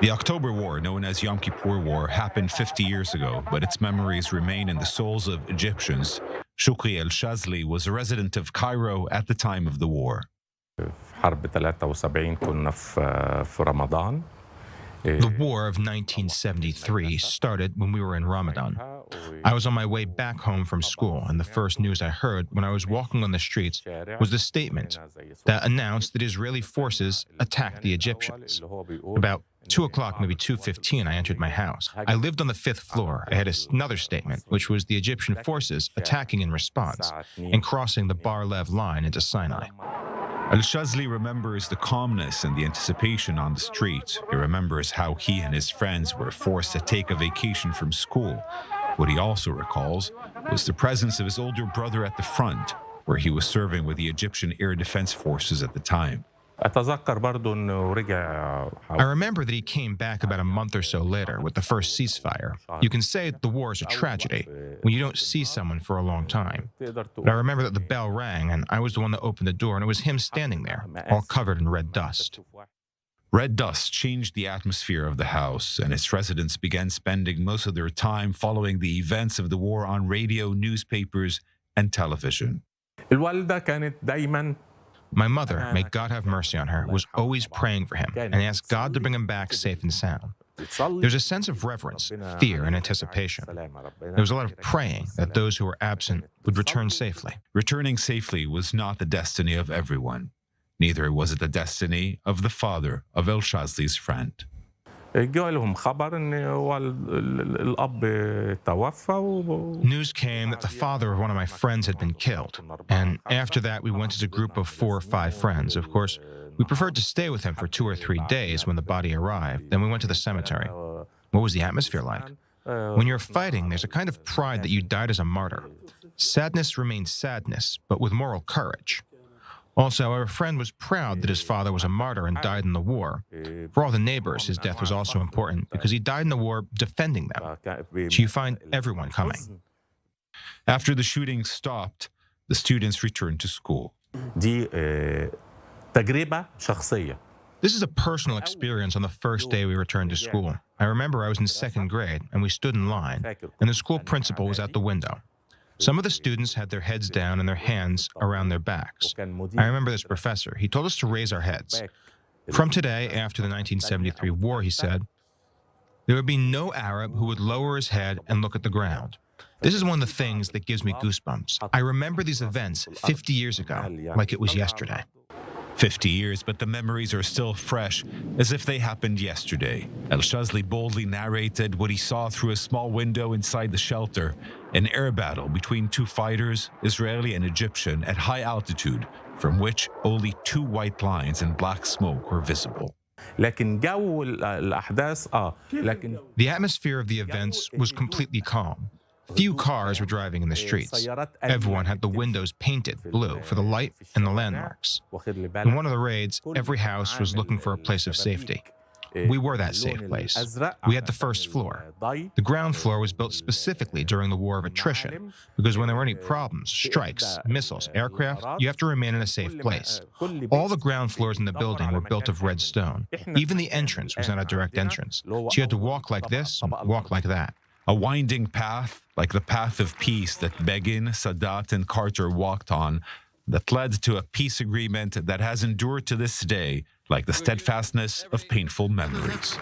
The October War, known as Yom Kippur War, happened 50 years ago, but its memories remain in the souls of Egyptians. Shukri Al-Shazly was a resident of Cairo at the time of the war. في حرب 73 كنا في رمضان. The war of 1973 started when we were in Ramadan. I was on my way back home from school, and the first news I heard when I was walking on the streets was the statement that announced that Israeli forces attacked the Egyptians. About 2 o'clock, maybe 2:15, I entered my house. I lived on the 5th floor. I had another statement, which was the Egyptian forces attacking in response and crossing the Bar-Lev line into Sinai. Al-Shazly remembers the calmness and the anticipation on the street. He remembers how he and his friends were forced to take a vacation from school. What he also recalls was the presence of his older brother at the front, where he was serving with the Egyptian Air Defense Forces at the time. أتذكر برضو إنه رجع. I remember that he came back about a month or so later with the first ceasefire. You can say that the war is a tragedy when you don't see someone for a long time. But I remember that the bell rang and I was the one that opened the door, and it was him standing there, all covered in red dust. Red dust changed the atmosphere of the house, and its residents began spending most of their time following the events of the war on radio, newspapers, and television. الوالدة كانت دايما. My mother, may God have mercy on her, was always praying for him and asked God to bring him back safe and sound. There's a sense of reverence, fear, and anticipation. There was a lot of praying that those who were absent would return safely. Returning safely was not the destiny of everyone. Neither was it the destiny of the father of Al-Shazly's friend. جالهم خبر إن الأب توفى. News came that the father of one of my friends had been killed, and after that we went as a group of 4 or 5 friends. Of course, we preferred to stay with him for 2 or 3 days when the body arrived. Then we went to the cemetery. What was the atmosphere like? When you're fighting, there's a kind of pride that you died as a martyr. Sadness remains sadness, but with moral courage. Also, our friend was proud that his father was a martyr and died in the war. For all the neighbors, his death was also important because he died in the war defending them. So you find everyone coming. After the shooting stopped, the students returned to school. دي تجربة شخصية. This is a personal experience on the first day we returned to school. I remember I was in 2nd grade, and we stood in line, and the school principal was at the window. Some of the students had their heads down and their hands around their backs. I remember this professor. He told us to raise our heads. From today, after the 1973 war, he said, there would be no Arab who would lower his head and look at the ground. This is one of the things that gives me goosebumps. I remember these events 50 years ago, like it was yesterday. 50 years, but the memories are still fresh, as if they happened yesterday. Al-Shazly boldly narrated what he saw through a small window inside the shelter, an air battle between 2 fighters, Israeli and Egyptian, at high altitude, from which only 2 white lines and black smoke were visible. لكن جو الأحداث لكن. The atmosphere of the events was completely calm. Few cars were driving in the streets. Everyone had the windows painted blue for the light and the landmarks. In one of the raids, every house was looking for a place of safety. We were that safe place. We had the 1st floor. The ground floor was built specifically during the war of attrition, because when there were any problems, strikes, missiles, aircraft, you have to remain in a safe place. All the ground floors in the building were built of red stone. Even the entrance was not a direct entrance. So you had to walk like this and walk like that. A winding path, like the path of peace that Begin, Sadat, and Carter walked on, that led to a peace agreement that has endured to this day, like the steadfastness of painful memories.